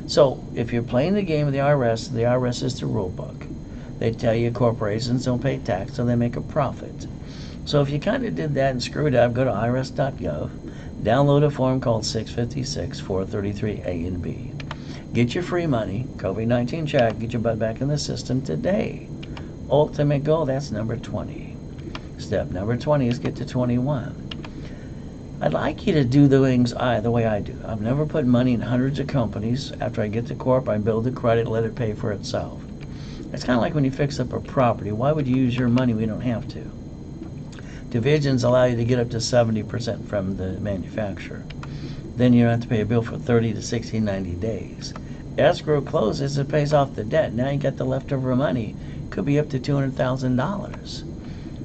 So if you're playing the game with the IRS is the rule book. They tell you corporations don't pay tax so they make a profit. So if you kind of did that and screwed up, go to irs.gov, download a form called 656-433A and B. Get your free money, COVID-19 check, get your butt back in the system today. Ultimate goal, that's number 20. Step number 20 is get to 21. I'd like you to do the things the way I do. I've never put money in hundreds of companies. After I get to corp, I build the credit, let it pay for itself. It's kind of like when you fix up a property. Why would you use your money when you don't have to? Divisions allow you to get up to 70% from the manufacturer. Then you don't have to pay a bill for 30 to 60, 90 days. Escrow closes, it pays off the debt. Now you got the leftover money. Could be up to $200,000.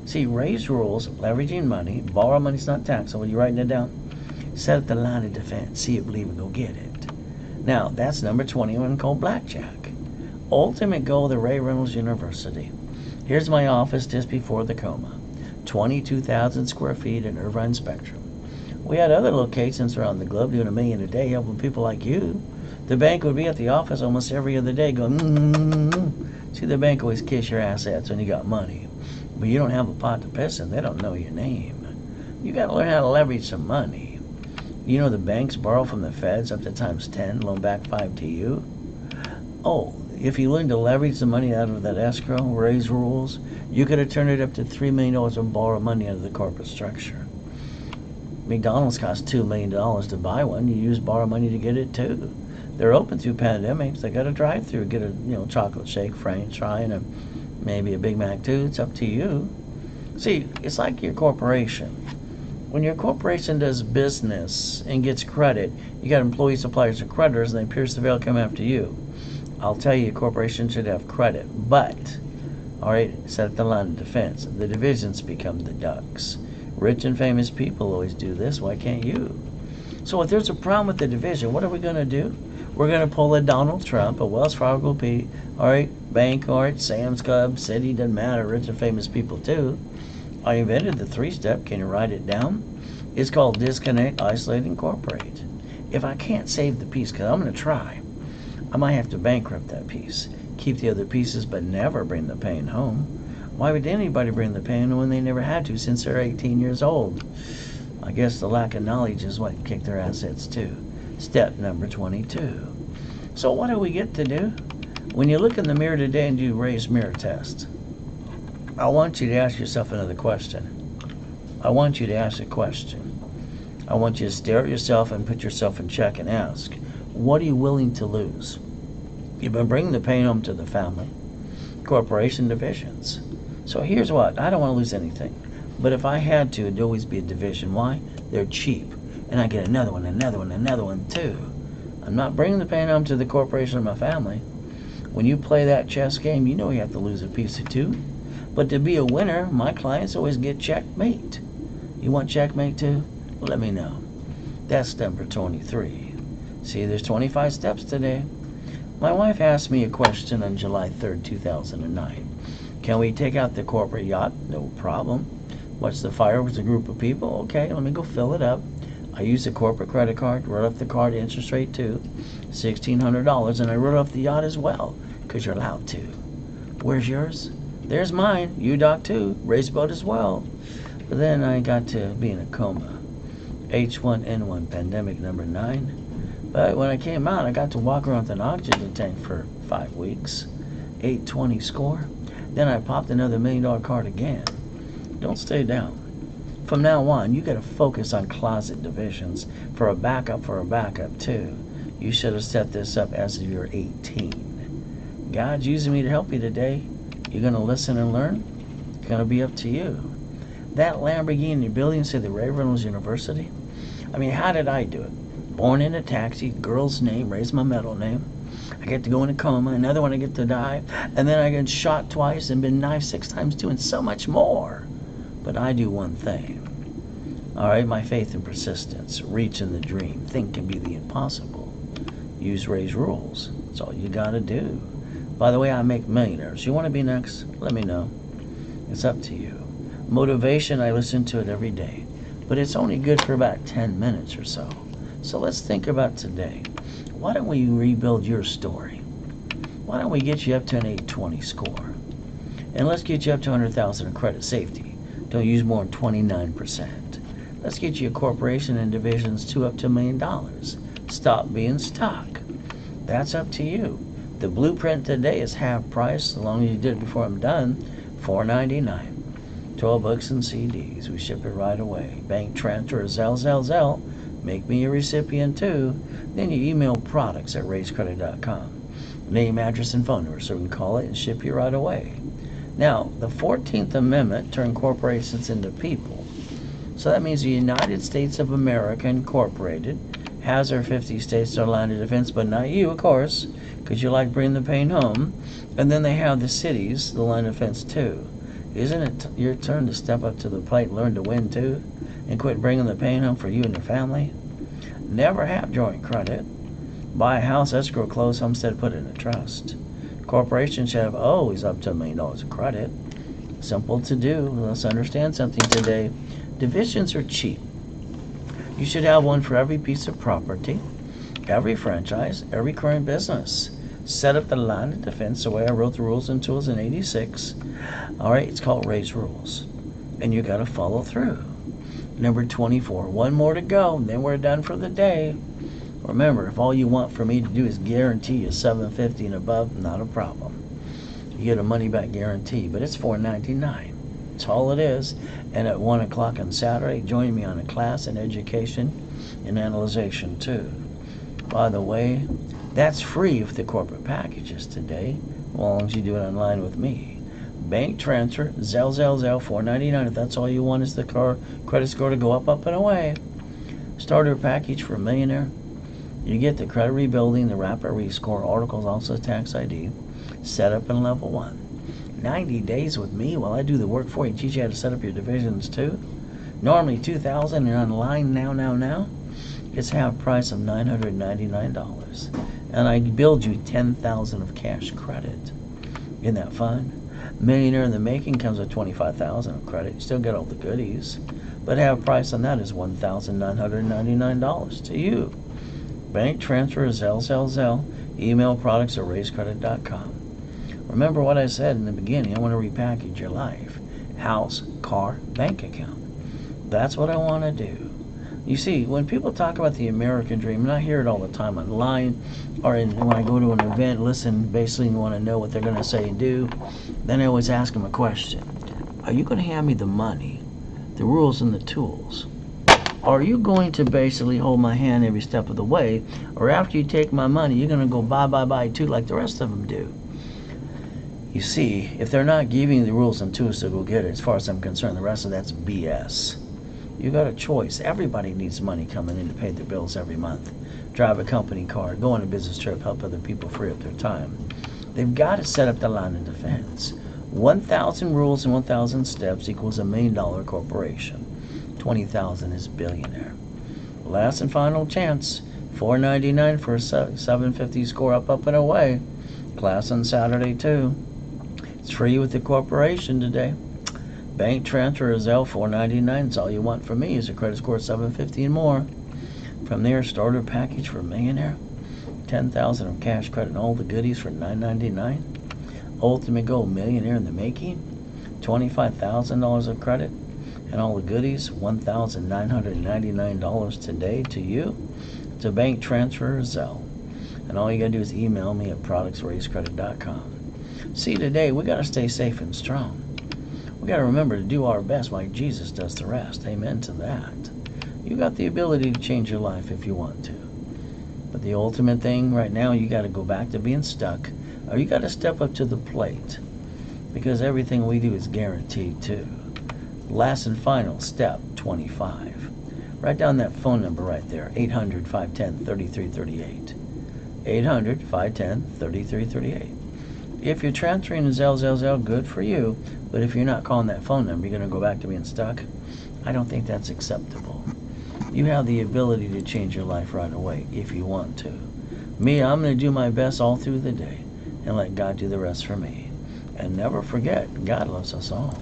See, Ray's rules, leveraging money, borrow money's not taxable. You writing it down? Set up the line of defense. See it, believe it, go get it. Now, that's number 21 called Blackjack. Ultimate goal of the Reynolds University. Here's my office just before the coma. 22,000 square feet in Irvine Spectrum. We had other locations around the globe doing $1 million a day, helping people like you. The bank would be at the office almost every other day going, See, the bank always kiss your assets when you got money. But you don't have a pot to piss in, they don't know your name. You got to learn how to leverage some money. You know the banks borrow from the feds up to times 10, loan back 5 to you. Oh, if you learn to leverage the money out of that escrow, Ray's rules, you could have turned it up to $3 million and borrow money out of the corporate structure. McDonald's cost $2 million to buy one. You use borrow money to get it too. They're open through pandemics. They got a drive-through, get a chocolate shake, French fry, and maybe a Big Mac too. It's up to you. See, it's like your corporation. When your corporation does business and gets credit, you got employees, suppliers, and creditors, and they pierce the veil, come after you. I'll tell you, a corporation should have credit, but, all right, set the line of defense. The divisions become the ducks. Rich and famous people always do this. Why can't you? So if there's a problem with the division, what are we going to do? We're going to pull a Donald Trump, a Wells Fargo P, all right, bank, all right, Sam's Club, city, doesn't matter, rich and famous people too. I invented the 3-step. Can you write it down? It's called disconnect, isolate, incorporate. If I can't save the piece, because I'm going to try, I might have to bankrupt that piece. Keep the other pieces, but never bring the pain home. Why would anybody bring the pain when they never had to since they're 18 years old? I guess the lack of knowledge is what kicked their assets too. Step number 22. So what do we get to do? When you look in the mirror today and do Ray's mirror test, I want you to ask yourself another question. I want you to ask a question. I want you to stare at yourself and put yourself in check and ask, what are you willing to lose? You've been bringing the pain home to the family, corporation, divisions. So here's what, I don't want to lose anything. But if I had to, it'd always be a division. Why? They're cheap. And I get another one, another one, another one too. I'm not bringing the pain home to the corporation or my family. When you play that chess game, you know you have to lose a piece or two. But to be a winner, my clients always get checkmate. You want checkmate too? Let me know. That's number 23. See, there's 25 steps today. My wife asked me a question on July 3rd, 2009. Can we take out the corporate yacht? No problem. What's the fire with a group of people? Okay, let me go fill it up. I used a corporate credit card, wrote off the card interest rate too, $1,600, and I wrote off the yacht as well, because you're allowed to. Where's yours? There's mine. You doc too. Race boat as well. But then I got to be in a coma. H1N1 pandemic number 9. But when I came out, I got to walk around with an oxygen tank for 5 weeks. 820 score. Then I popped another $1 million card again. Don't stay down. From now on, you got to focus on closet divisions for a backup too. You should have set this up as if you're 18. God's using me to help you today. You're going to listen and learn? It's going to be up to you. That Lamborghini building, say the Reynolds University, I mean, how did I do it? Born in a taxi, girl's name, raised my middle name. I get to go in a coma, another one I get to die, and then I get shot twice and been knifed 6 times too, and so much more. But I do one thing. All right, my faith and persistence, reach in the dream, think can be the impossible. Use Ray's rules. That's all you got to do. By the way, I make millionaires. You want to be next? Let me know. It's up to you. Motivation, I listen to it every day, but it's only good for about 10 minutes or so. So let's think about today. Why don't we rebuild your story? Why don't we get you up to an 820 score? And let's get you up to 100,000 in credit safety. Don't use more than 29%. Let's get you a corporation and divisions to up to $1 million. Stop being stuck. That's up to you. The blueprint today is half price, as long as you did it before I'm done, $4.99. 12 books and CDs. We ship it right away. Bank transfer, Zelle. Make me a recipient too. Then you email products at raisecredit.com. Name, address, and phone number so we can call it and ship you right away. Now, the 14th Amendment turned corporations into people. So that means the United States of America Incorporated has our 50 states, their line of defense, but not you, of course, because you like bringing the pain home. And then they have the cities, the line of defense too. Isn't it your turn to step up to the plate and learn to win too? And quit bringing the pain home for you and your family? Never have joint credit. Buy a house, escrow, close homestead, put it in a trust. Corporations should have always up to $1 million of credit. Simple to do. Let's understand something today. Divisions are cheap. You should have one for every piece of property, every franchise, every current business. Set up the line of defense the way I wrote the rules and tools in '86. All right, it's called Ray's Rules. And you got to follow through. Number 24, one more to go, and then we're done for the day. Remember, if all you want for me to do is guarantee you $750 and above, not a problem. You get a money-back guarantee, but it's $4.99. That's all it is. And at 1 o'clock on Saturday, join me on a class in education and analyzation too. By the way, That's free with the corporate packages today, as long as you do it online with me. Bank transfer, Zelle, $4.99. If that's all you want is the credit score to go up, up, and away. Starter package for a millionaire. You get the credit rebuilding, the rapid rescore, articles, also tax ID, setup in level 1. 90 days with me while I do the work for you, teach you how to set up your divisions too. Normally $2,000 and online now. It's half price of $999. And I build you $10,000 of cash credit. Isn't that fun? Millionaire in the Making comes with $25,000 of credit. You still get all the goodies. But half price on that is $1,999 to you. Bank transfer, Zelle. Email products at raisecredit.com. Remember what I said in the beginning. I want to repackage your life. House, car, bank account. That's what I want to do. You see, when people talk about the American dream, and I hear it all the time online, or when I go to an event, listen, basically you want to know what they're going to say and do, then I always ask them a question. Are you going to hand me the money, the rules, and the tools? Are you going to basically hold my hand every step of the way, or after you take my money, you're going to go bye too like the rest of them do? You see, if they're not giving you the rules and tools to go get it, as far as I'm concerned, the rest of that's BS. You got a choice. Everybody needs money coming in to pay their bills every month. Drive a company car, go on a business trip, help other people free up their time. They've got to set up the line of defense. 1,000 rules and 1,000 steps equals $1 million corporation. 20,000 is billionaire. Last and final chance. $4.99 for a 750 score, up, and away. Class on Saturday too. It's free with the corporation today. Bank transfer is Zelle, $4.99. It's all you want from me is a credit score of 750 and more. From there, starter package for a millionaire. 10,000 of cash credit and all the goodies for $9.99. Ultimate goal, millionaire in the making. $25,000 of credit and all the goodies. $1,999 today to you. It's a bank transfer or Zelle. And all you gotta do is email me at productsraisecredit.com. See, today we gotta stay safe and strong. We got to remember to do our best like Jesus does the rest. Amen to that. You got the ability to change your life if you want to. But the ultimate thing right now, you got to go back to being stuck, or you got to step up to the plate, because everything we do is guaranteed too. Last and final, step 25. Write down that phone number right there, 800-510-3338. 800-510-3338. If you're transferring to Zelle, good for you. But if you're not calling that phone number, you're going to go back to being stuck. I don't think that's acceptable. You have the ability to change your life right away if you want to. Me, I'm going to do my best all through the day and let God do the rest for me. And never forget, God loves us all.